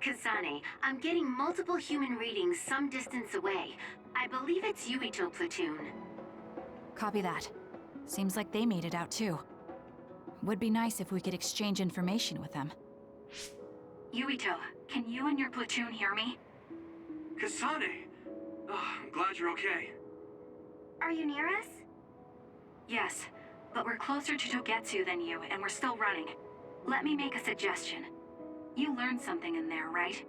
Kasane, I'm getting multiple human readings some distance away. I believe it's Yuito platoon. Copy that. Seems like they made it out too. Would be nice if we could exchange information with them. Yuito, can you and your platoon hear me? Kasane! Oh, I'm glad you're okay. Are you near us? Yes, but we're closer to Togetsu than you, and we're still running. Let me make a suggestion. You learned something in there, right?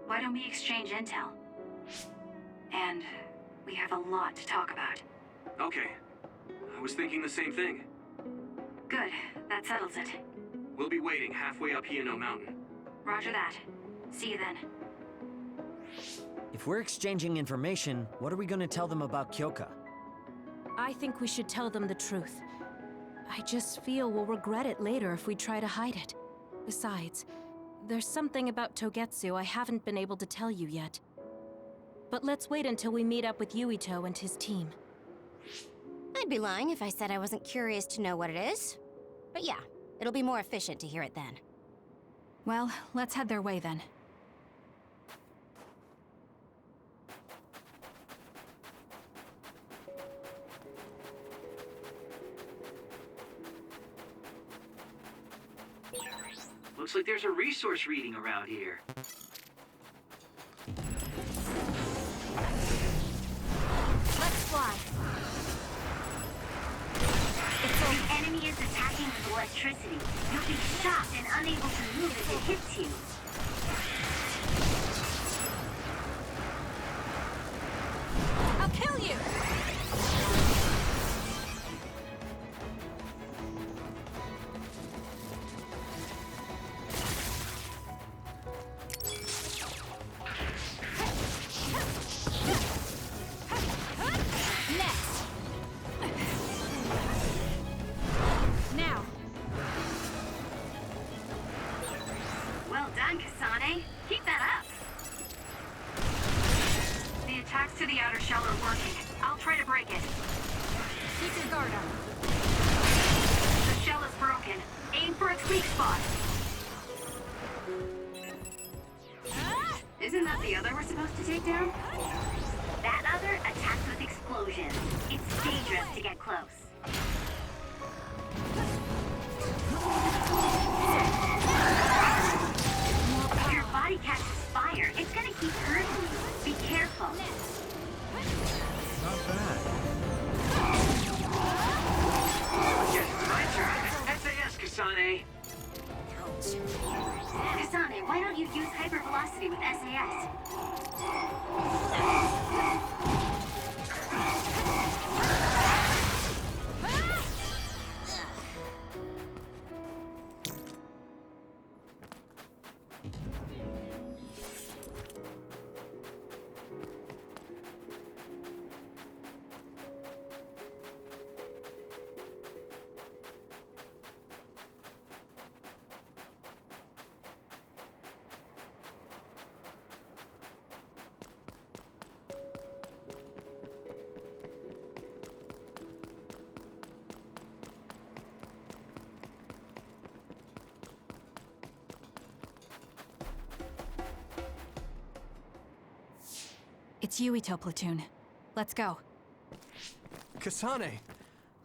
Why don't we exchange intel? And we have a lot to talk about. Okay. I was thinking the same thing. Good, that settles it. We'll be waiting halfway up Hino Mountain. Roger that. See you then. If we're exchanging information, what are we gonna tell them about Kyoka? I think we should tell them the truth. I just feel we'll regret it later if we try to hide it. Besides, there's something about Togetsu I haven't been able to tell you yet. But let's wait until we meet up with Yuito and his team. I'd be lying if I said I wasn't curious to know what it is. But yeah, it'll be more efficient to hear it then. Well, let's head their way then. Looks like there's a resource reading around here. Let's fly. If the enemy is attacking with electricity, you'll be shocked and unable to move if it hits you. I'll kill you! Well done, Kasane. Keep that up. The attacks to the outer shell are working. I'll try to break it. Keep your guard up. The shell is broken. Aim for its weak spot. Isn't that the other we're supposed to take down? That other attacks with explosions. It's dangerous to get close. If your body catches fire, it's gonna keep hurting you. Be careful. Not bad. Yes, it's my turn. SAS, Kasane. Kasane, why don't you use hypervelocity with SAS? It's Yuito platoon. Let's go. Kasane!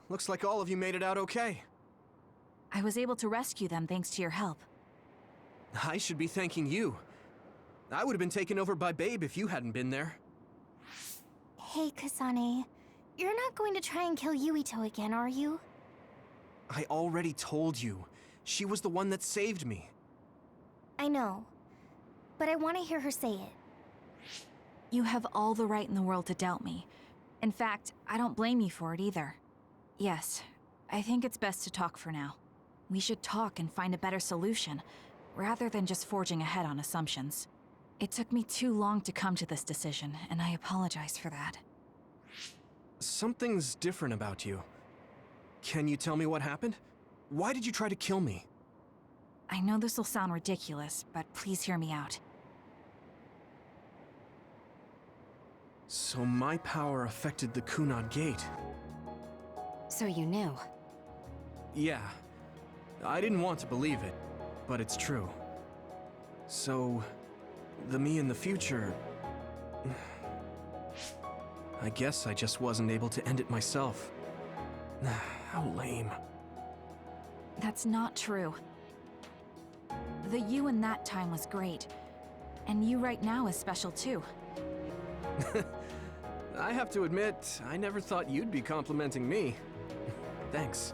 Looks like all of you made it out okay. I was able to rescue them thanks to your help. I should be thanking you. I would have been taken over by Babe if you hadn't been there. Hey, Kasane. You're not going to try and kill Yuito again, are you? I already told you. She was the one that saved me. I know. But I want to hear her say it. You have all the right in the world to doubt me. In fact, I don't blame you for it either. Yes, I think it's best to talk for now. We should talk and find a better solution, rather than just forging ahead on assumptions. It took me too long to come to this decision, and I apologize for that. Something's different about you. Can you tell me what happened? Why did you try to kill me? I know this will sound ridiculous, but please hear me out. So my power affected the Kunad Gate. So you knew. Yeah. I didn't want to believe it, but it's true. So, The me in the future... I guess I just wasn't able to end it myself. How lame. That's not true. The you in that time was great. And you right now is special too. I have to admit, I never thought you'd be complimenting me. Thanks.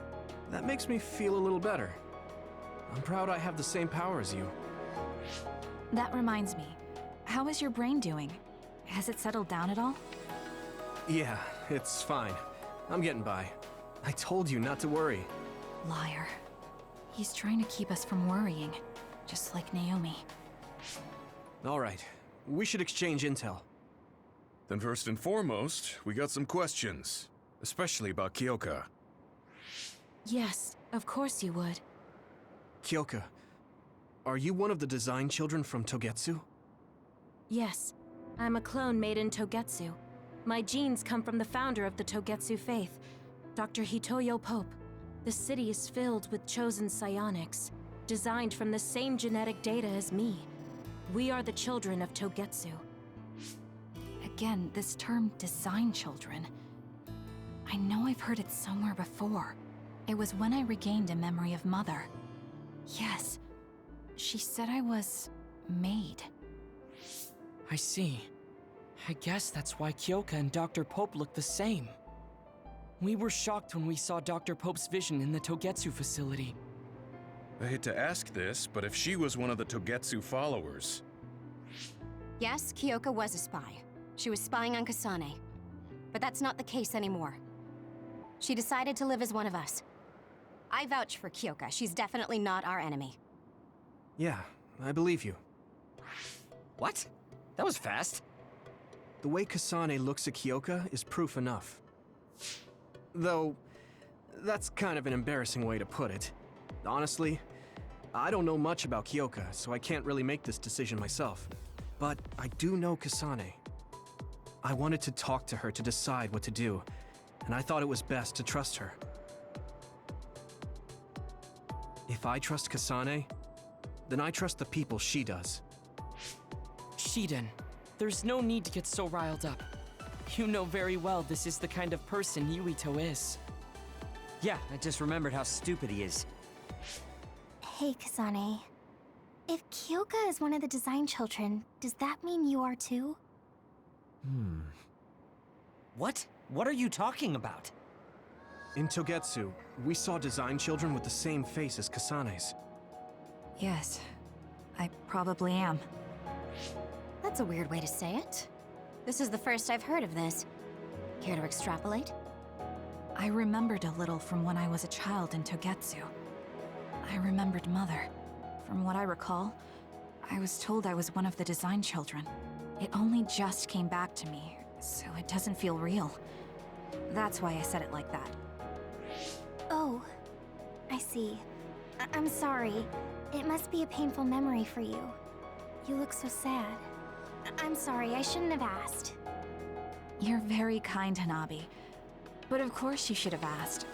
That makes me feel a little better. I'm proud I have the same power as you. That reminds me. How is your brain doing? Has it settled down at all? Yeah, it's fine. I'm getting by. I told you not to worry. Liar. He's trying to keep us from worrying, just like Naomi. All right, we should exchange intel. Then first and foremost, we got some questions. Especially about Kyoka. Yes, of course you would. Kyoka, are you one of the design children from Togetsu? Yes, I'm a clone made in Togetsu. My genes come from the founder of the Togetsu faith, Dr. Hitoyo Pope. The city is filled with chosen psionics, designed from the same genetic data as me. We are the children of Togetsu. Again, this term, design children. I know I've heard it somewhere before. It was when I regained a memory of Mother. Yes, she said I was... made. I see. I guess that's why Kyoka and Dr. Pope look the same. We were shocked when we saw Dr. Pope's vision in the Togetsu facility. I hate to ask this, but if she was one of the Togetsu followers... Yes, Kyoka was a spy. She was spying on Kasane. But that's not the case anymore. She decided to live as one of us. I vouch for Kyoka. She's definitely not our enemy. Yeah, I believe you. What? That was fast. The way Kasane looks at Kyoka is proof enough. Though, that's kind of an embarrassing way to put it. Honestly, I don't know much about Kyoka, so I can't really make this decision myself. But I do know Kasane. I wanted to talk to her to decide what to do, and I thought it was best to trust her. If I trust Kasane, then I trust the people she does. Shiden, there's no need to get so riled up. You know very well this is the kind of person Yuito is. Yeah, I just remembered how stupid he is. Hey, Kasane. If Kyoka is one of the design children, does that mean you are too? What? What are you talking about? In Togetsu, we saw design children with the same face as Kasane's. Yes, I probably am. That's a weird way to say it. This is the first I've heard of this. Care to extrapolate? I remembered a little from when I was a child in Togetsu. I remembered Mother. From what I recall, I was told I was one of the design children. It only just came back to me, so it doesn't feel real. That's why I said it like that. Oh, I see. I'm sorry. It must be a painful memory for you. You look so sad. I'm sorry, I shouldn't have asked. You're very kind, Hanabi. But of course you should have asked.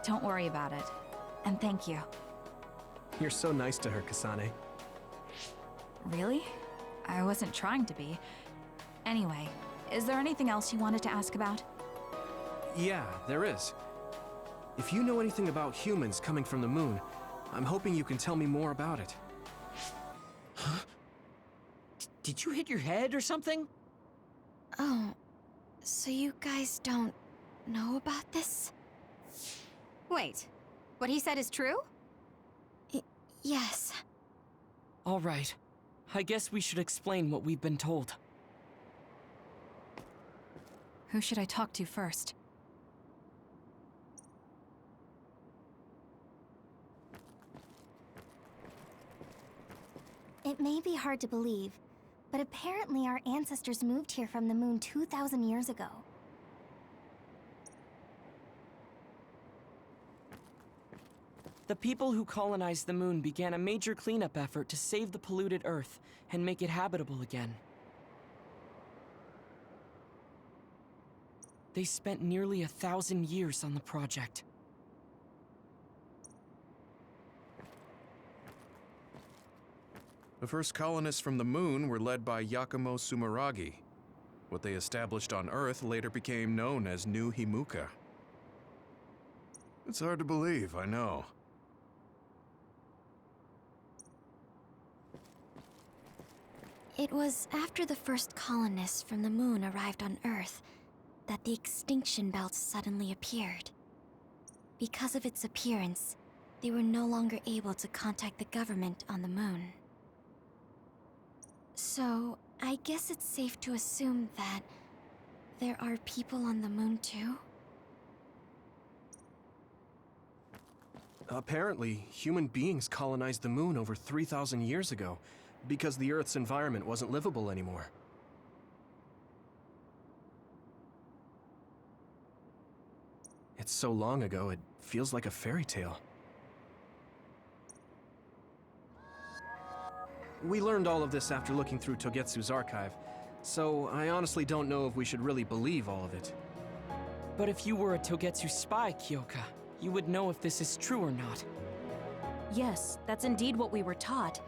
Don't worry about it. And thank you. You're so nice to her, Kasane. Really? I wasn't trying to be. Anyway, is there anything else you wanted to ask about? Yeah, there is. If you know anything about humans coming from the moon, I'm hoping you can tell me more about it. Huh? Did you hit your head or something? Oh, so you guys don't know about this? Wait, what he said is true? Yes. All right. I guess we should explain what we've been told. Who should I talk to first? It may be hard to believe, but apparently our ancestors moved here from the moon 2,000 years ago. The people who colonized the moon began a major cleanup effort to save the polluted Earth and make it habitable again. They spent nearly 1,000 years on the project. The first colonists from the moon were led by Yakumo Sumeragi. What they established on Earth later became known as New Himuka. It's hard to believe, I know. It was after the first colonists from the moon arrived on Earth that the extinction belt suddenly appeared. Because of its appearance, they were no longer able to contact the government on the moon. So, I guess it's safe to assume that there are people on the moon too? Apparently, human beings colonized the moon over 3,000 years ago, because the Earth's environment wasn't livable anymore. It's so long ago, it feels like a fairy tale. We learned all of this after looking through Togetsu's archive, so I honestly don't know if we should really believe all of it. But if you were a Togetsu spy, Kyoka, you would know if this is true or not. Yes, that's indeed what we were taught.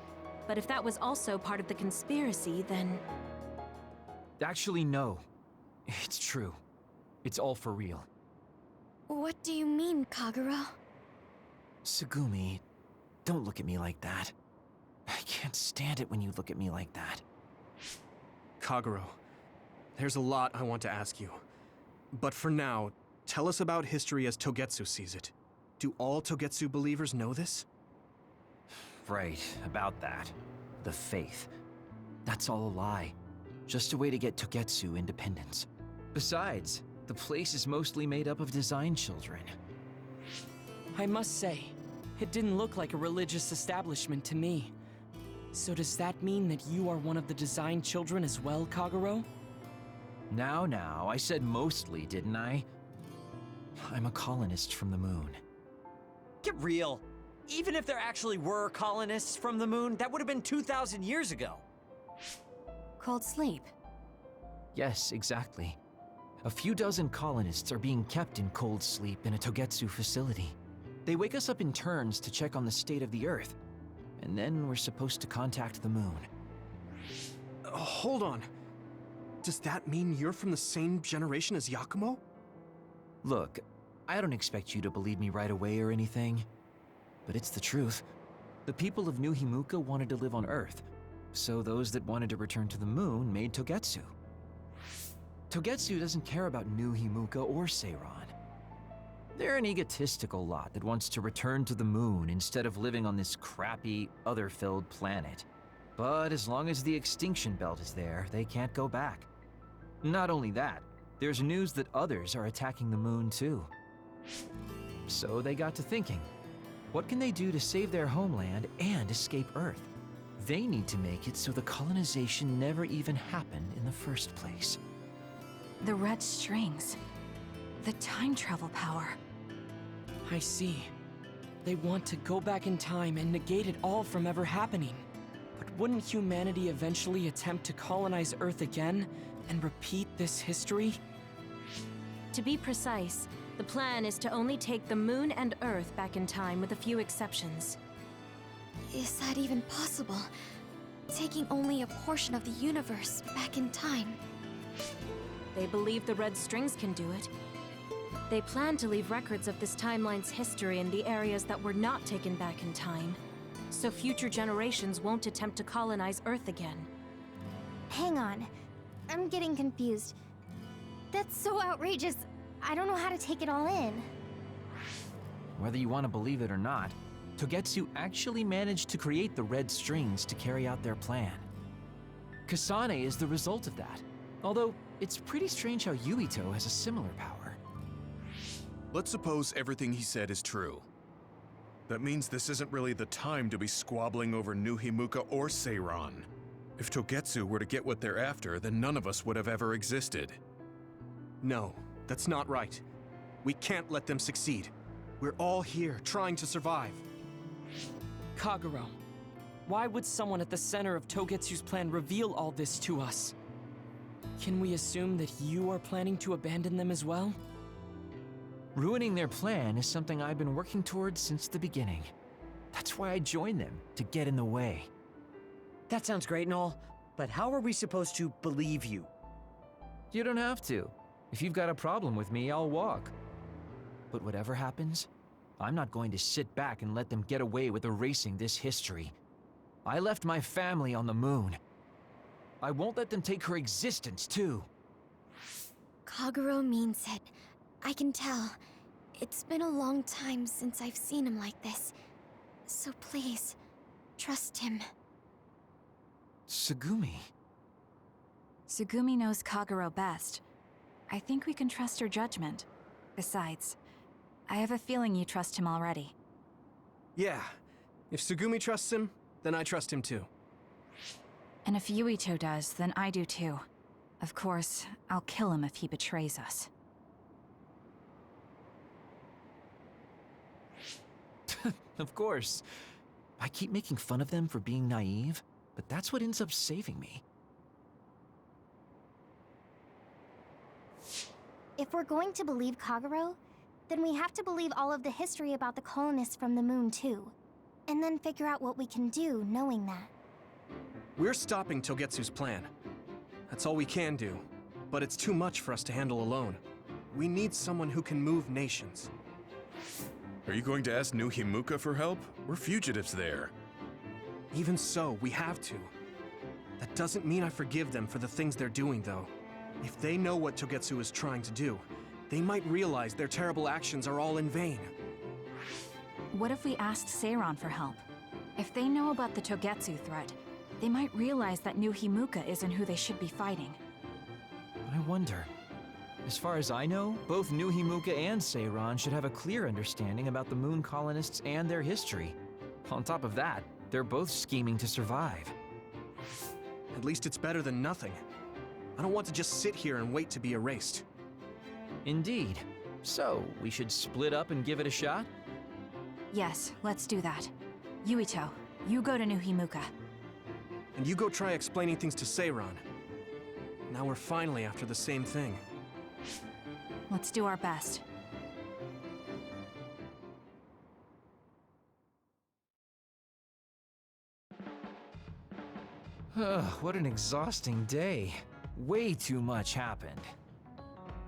But if that was also part of the conspiracy, then... Actually, no. It's true. It's all for real. What do you mean, Kagero? Tsugumi, don't look at me like that. I can't stand it when you look at me like that. Kagero, there's a lot I want to ask you. But for now, tell us about history as Togetsu sees it. Do all Togetsu believers know this? Right, about that. The faith. That's all a lie. Just a way to get Togetsu independence. Besides, the place is mostly made up of design children. I must say, it didn't look like a religious establishment to me. So does that mean that you are one of the design children as well, Kagero? Now, I said mostly, didn't I? I'm a colonist from the moon. Get real. Even if there actually were colonists from the moon, that would have been 2,000 years ago. Cold sleep. Yes, exactly. A few dozen colonists are being kept in cold sleep in a Togetsu facility. They wake us up in turns to check on the state of the Earth, and then we're supposed to contact the moon. Hold on. Does that mean you're from the same generation as Yakumo? Look, I don't expect you to believe me right away or anything, but it's the truth. The people of New Himuka wanted to live on Earth, so those that wanted to return to the moon made Togetsu. Togetsu doesn't care about New Himuka or Seiran. They're an egotistical lot that wants to return to the moon instead of living on this crappy, other-filled planet. But as long as the extinction belt is there, they can't go back. Not only that, there's news that others are attacking the moon too. So they got to thinking, what can they do to save their homeland and escape Earth? They need to make it so the colonization never even happened in the first place. The red strings. The time travel power. I see. They want to go back in time and negate it all from ever happening. But wouldn't humanity eventually attempt to colonize Earth again and repeat this history? To be precise, the plan is to only take the moon and Earth back in time with a few exceptions. Is that even possible? Taking only a portion of the universe back in time. They believe the red strings can do it. They plan to leave records of this timeline's history in the areas that were not taken back in time, so future generations won't attempt to colonize Earth again. Hang on. I'm getting confused. That's so outrageous. I don't know how to take it all in. Whether you want to believe it or not, Togetsu actually managed to create the red strings to carry out their plan. Kasane is the result of that, although it's pretty strange how Yuito has a similar power. Let's suppose everything he said is true. That means this isn't really the time to be squabbling over New Himuka or Seiran. If Togetsu were to get what they're after, then none of us would have ever existed. No, that's not right. We can't let them succeed. We're all here, trying to survive. Kagero, why would someone at the center of Togetsu's plan reveal all this to us? Can we assume that you are planning to abandon them as well? Ruining their plan is something I've been working towards since the beginning. That's why I joined them, to get in the way. That sounds great and all, but how are we supposed to believe you? You don't have to. If you've got a problem with me, I'll walk. But whatever happens, I'm not going to sit back and let them get away with erasing this history. I left my family on the moon. I won't let them take her existence, too. Kagero means it. I can tell. It's been a long time since I've seen him like this. So please, trust him. Tsugumi. Tsugumi knows Kagero best. I think we can trust her judgment. Besides, I have a feeling you trust him already. Yeah. If Tsugumi trusts him, then I trust him too. And if Yuito does, then I do too. Of course, I'll kill him if he betrays us. Of course. I keep making fun of them for being naive, but that's what ends up saving me. If we're going to believe Kagero, then we have to believe all of the history about the colonists from the moon too. And then figure out what we can do knowing that. We're stopping Togetsu's plan. That's all we can do. But it's too much for us to handle alone. We need someone who can move nations. Are you going to ask New Himuka for help? We're fugitives there. Even so, we have to. That doesn't mean I forgive them for the things they're doing, though. If they know what Togetsu is trying to do, they might realize their terrible actions are all in vain. What if we asked Seiran for help? If they know about the Togetsu threat, they might realize that New Himuka isn't who they should be fighting. I wonder. As far as I know, both New Himuka and Seiran should have a clear understanding about the moon colonists and their history. On top of that, they're both scheming to survive. At least it's better than nothing. I don't want to just sit here and wait to be erased. Indeed. So, we should split up and give it a shot? Yes, let's do that. Yuito, you go to New Himuka. And you go try explaining things to Seiran. Now we're finally after the same thing. Let's do our best. What an exhausting day. Way too much happened.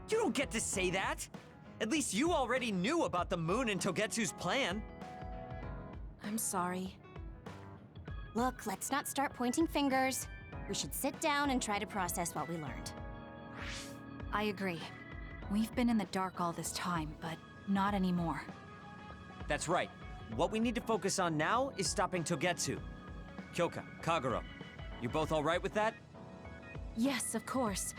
You don't get to say that! At least you already knew about the moon and Togetsu's plan. I'm sorry. Look, let's not start pointing fingers. We should sit down and try to process what we learned. I agree. We've been in the dark all this time, but not anymore. That's right. What we need to focus on now is stopping Togetsu. Kyoka, Kagero, you both all right with that? Yes, of course.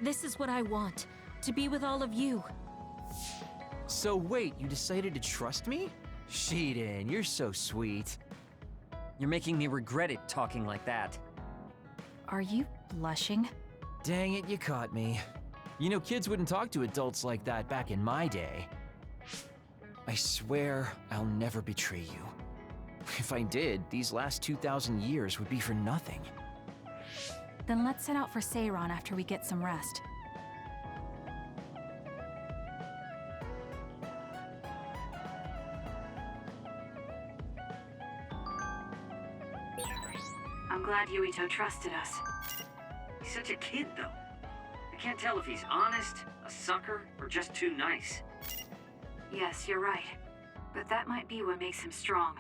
This is what I want. To be with all of you. So wait, you decided to trust me? Shiden, you're so sweet. You're making me regret it talking like that. Are you blushing? Dang it, you caught me. You know, kids wouldn't talk to adults like that back in my day. I swear I'll never betray you. If I did, these last 2,000 years would be for nothing. Then let's set out for Seiran after we get some rest. I'm glad Yuito trusted us. He's such a kid, though. I can't tell if he's honest, a sucker, or just too nice. Yes, you're right. But that might be what makes him strong.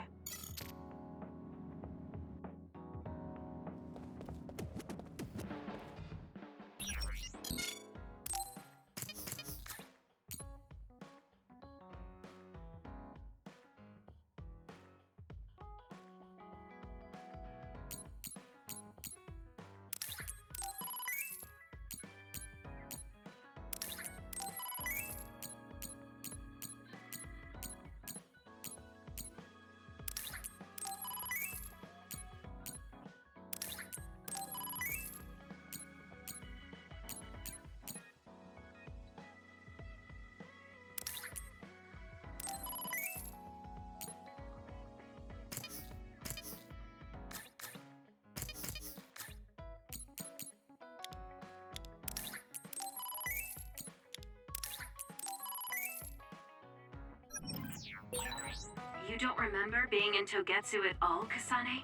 You don't remember being in Togetsu at all, Kasane?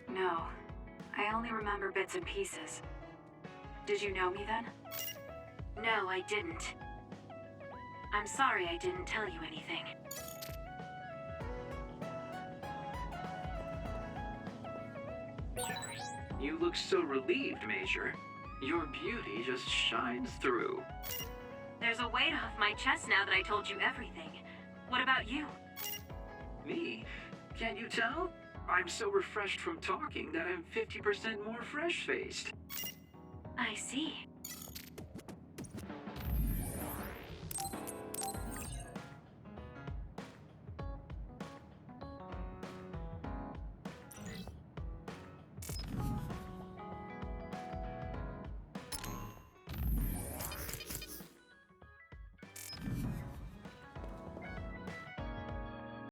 No. I only remember bits and pieces. Did you know me then? No, I didn't. I'm sorry I didn't tell you anything. You look so relieved, Major. Your beauty just shines through. There's a weight off my chest now that I told you everything. What about you? Me? Can't you tell? I'm so refreshed from talking that I'm 50% more fresh-faced. I see.